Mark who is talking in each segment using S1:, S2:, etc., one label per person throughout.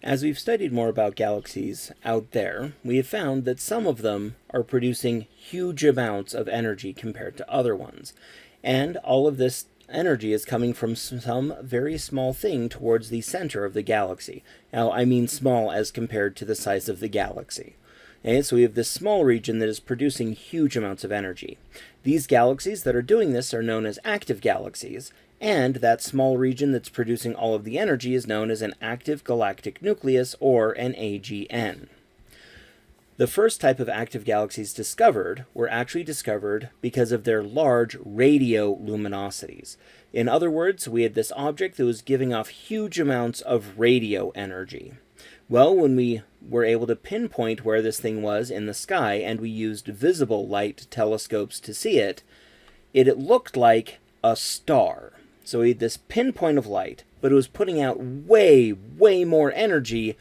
S1: As we've studied more about galaxies out there, we have found that some of them are producing huge amounts of energy compared to other ones. And all of this energy is coming from some very small thing towards the center of the galaxy. Now, I mean small as compared to the size of the galaxy. Okay, so we have this small region that is producing huge amounts of energy. These galaxies that are doing this are known as active galaxies, and that small region that's producing all of the energy is known as an active galactic nucleus, or an AGN. The first type of active galaxies discovered were actually discovered because of their large radio luminosities. In other words, we had this object that was giving off huge amounts of radio energy. Well, when we were able to pinpoint where this thing was in the sky, and we used visible light telescopes to see it, it looked like a star. So we had this pinpoint of light, but it was putting out way, way more energy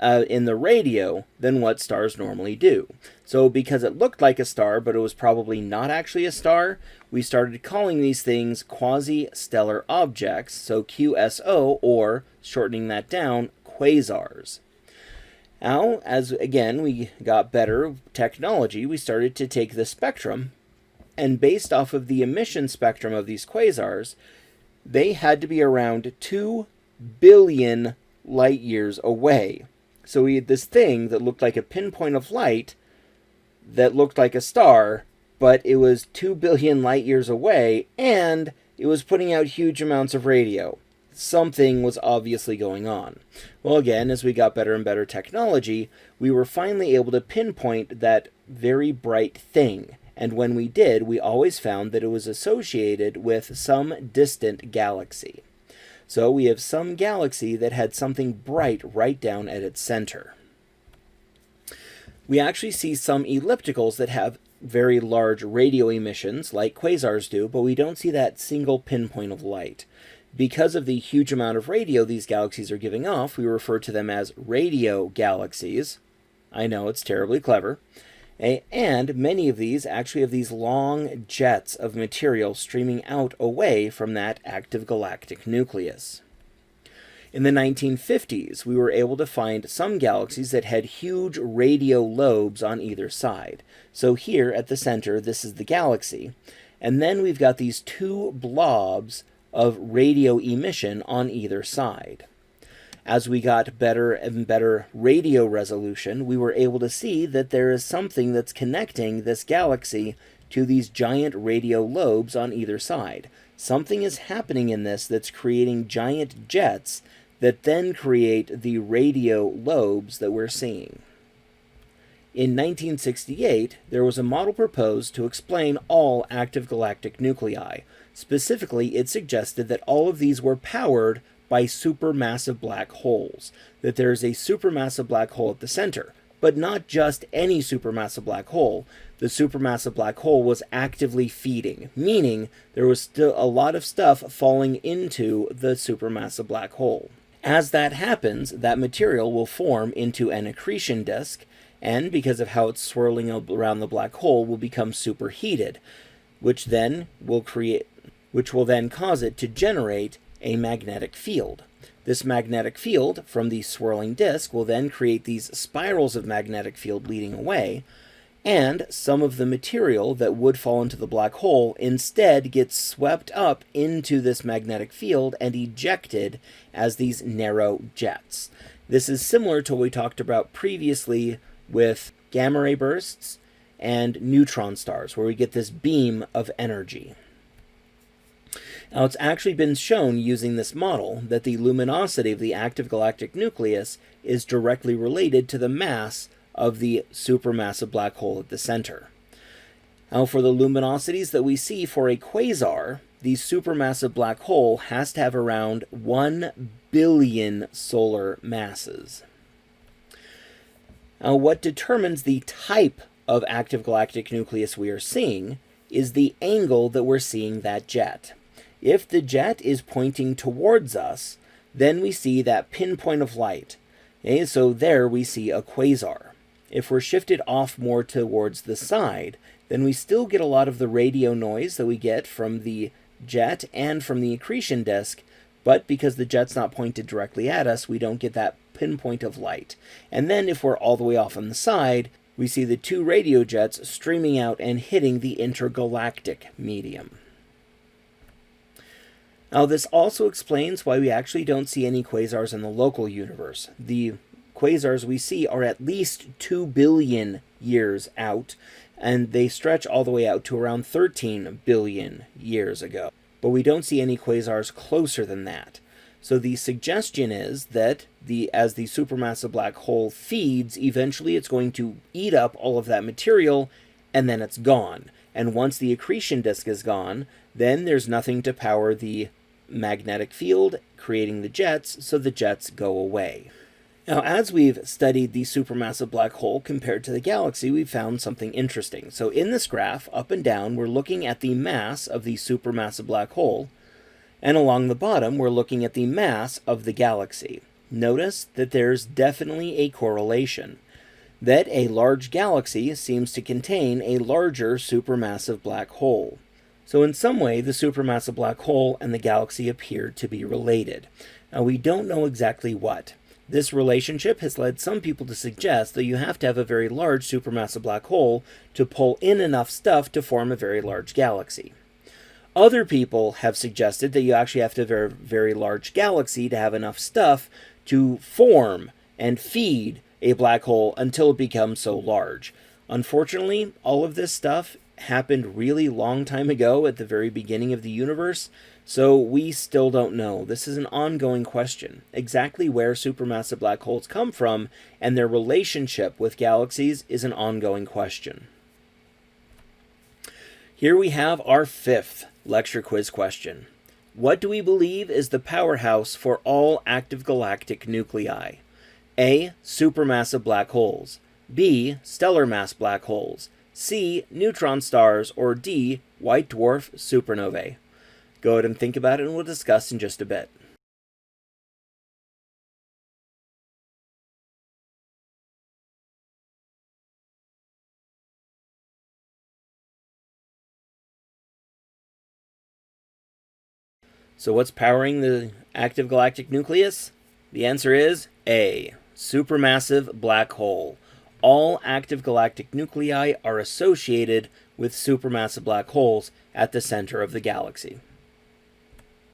S1: in the radio than what stars normally do. So because it looked like a star, but it was probably not actually a star, we started calling these things quasi-stellar objects, so QSO, or, shortening that down, quasars. Now, as again we got better technology, we started to take the spectrum, and based off of the emission spectrum of these quasars, they had to be around 2 billion light years away. So we had this thing that looked like a pinpoint of light that looked like a star, but it was 2 billion light years away, and it was putting out huge amounts of radio. Something was obviously going on. Well, again, as we got better and better technology, we were finally able to pinpoint that very bright thing. And when we did, we always found that it was associated with some distant galaxy. So we have some galaxy that had something bright right down at its center. We actually see some ellipticals that have very large radio emissions, like quasars do, but we don't see that single pinpoint of light. Because of the huge amount of radio these galaxies are giving off, we refer to them as radio galaxies. I know, it's terribly clever. And many of these actually have these long jets of material streaming out away from that active galactic nucleus. In the 1950s, we were able to find some galaxies that had huge radio lobes on either side. So here at the center, this is the galaxy. And then we've got these two blobs of radio emission on either side. As we got better and better radio resolution, we were able to see that there is something that's connecting this galaxy to these giant radio lobes on either side. Something is happening in this that's creating giant jets that then create the radio lobes that we're seeing. In 1968, there was a model proposed to explain all active galactic nuclei. Specifically, it suggested that all of these were powered by supermassive black holes, that there is a supermassive black hole at the center, but not just any supermassive black hole. The supermassive black hole was actively feeding, meaning there was still a lot of stuff falling into the supermassive black hole. As that happens, that material will form into an accretion disk, and because of how it's swirling around the black hole, will become superheated, which will then cause it to generate a magnetic field. This magnetic field from the swirling disk will then create these spirals of magnetic field leading away, and some of the material that would fall into the black hole instead gets swept up into this magnetic field and ejected as these narrow jets. This is similar to what we talked about previously with gamma ray bursts and neutron stars, where we get this beam of energy. Now, it's actually been shown using this model that the luminosity of the active galactic nucleus is directly related to the mass of the supermassive black hole at the center. Now, for the luminosities that we see for a quasar, the supermassive black hole has to have around 1 billion solar masses. Now, what determines the type of active galactic nucleus we are seeing is the angle that we're seeing that jet. If the jet is pointing towards us, then we see that pinpoint of light. Okay, so there we see a quasar. If we're shifted off more towards the side, then we still get a lot of the radio noise that we get from the jet and from the accretion disk, but because the jet's not pointed directly at us, we don't get that pinpoint of light. And then if we're all the way off on the side, we see the two radio jets streaming out and hitting the intergalactic medium. Now, this also explains why we actually don't see any quasars in the local universe. The quasars we see are at least 2 billion years out, and they stretch all the way out to around 13 billion years ago. But we don't see any quasars closer than that. So the suggestion is that as the supermassive black hole feeds, eventually it's going to eat up all of that material, and then it's gone. And once the accretion disk is gone, then there's nothing to power the magnetic field, creating the jets, so the jets go away. Now, as we've studied the supermassive black hole compared to the galaxy, we've found something interesting. So in this graph, up and down, we're looking at the mass of the supermassive black hole, and along the bottom, we're looking at the mass of the galaxy. Notice that there's definitely a correlation, that a large galaxy seems to contain a larger supermassive black hole. So in some way, the supermassive black hole and the galaxy appear to be related. Now, we don't know exactly what. This relationship has led some people to suggest that you have to have a very large supermassive black hole to pull in enough stuff to form a very large galaxy. Other people have suggested that you actually have to have a very large galaxy to have enough stuff to form and feed a black hole until it becomes so large. Unfortunately, all of this stuff happened really long time ago at the very beginning of the universe, so we still don't know. This is an ongoing question. Exactly where supermassive black holes come from and their relationship with galaxies is an ongoing question. Here we have our fifth lecture quiz question. What do we believe is the powerhouse for all active galactic nuclei? A. Supermassive black holes. B. Stellar mass black holes. C. Neutron stars. Or D. White dwarf supernovae. Go ahead and think about it, and we'll discuss in just a bit. So what's powering the active galactic nucleus? The answer is A. Supermassive black hole. All active galactic nuclei are associated with supermassive black holes at the center of the galaxy.